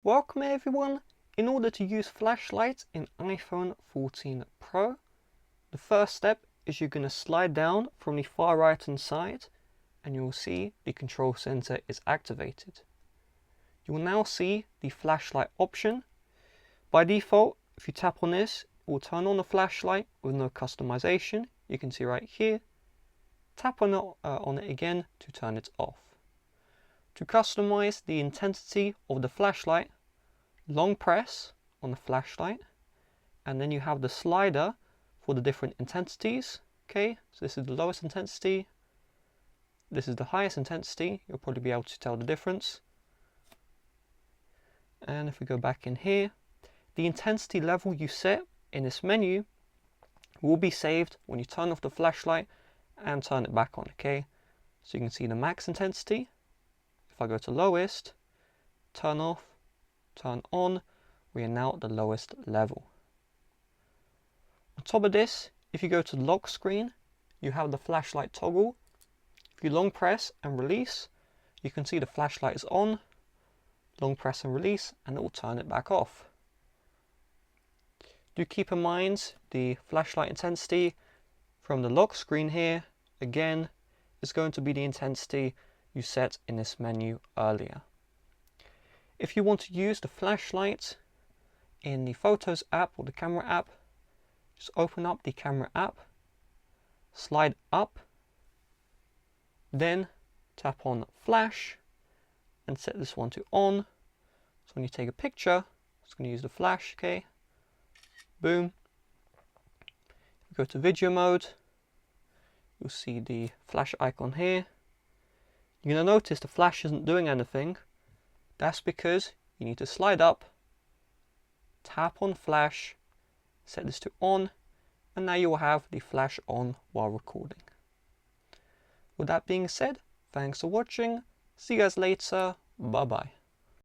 Welcome everyone. In order to use flashlights in iPhone 14 Pro, the first step is you're going to slide down from the far right hand side and you'll see the control center is activated. You will now see the flashlight option. By default, if you tap on this, it will turn on the flashlight with no customization. You can see right here. Tap on it again to turn it off. To customize the intensity of the flashlight, long press on the flashlight and then you have the slider for the different intensities. Okay, so this is the lowest intensity, this is the highest intensity. You'll probably be able to tell the difference. And if we go back in here, the intensity level you set in this menu will be saved when you turn off the flashlight and turn it back on. Okay, so you can see the max intensity. If I go to lowest, turn off, turn on, we are now at the lowest level. On top of this, if you go to the lock screen, you have the flashlight toggle. If you long press and release, you can see the flashlight is on. Long press and release and it will turn it back off. Do keep in mind the flashlight intensity from the lock screen here, again, is going to be the intensity you set in this menu earlier. If you want to use the flashlight in the Photos app or the Camera app, just open up the Camera app, slide up, then tap on Flash and set this one to on. So when you take a picture, it's going to use the flash, okay? Boom. If you go to video mode, you'll see the flash icon here. You're going to notice the flash isn't doing anything. That's because you need to slide up, tap on flash, set this to on, and now you will have the flash on while recording. With that being said, thanks for watching. See you guys later. Bye bye.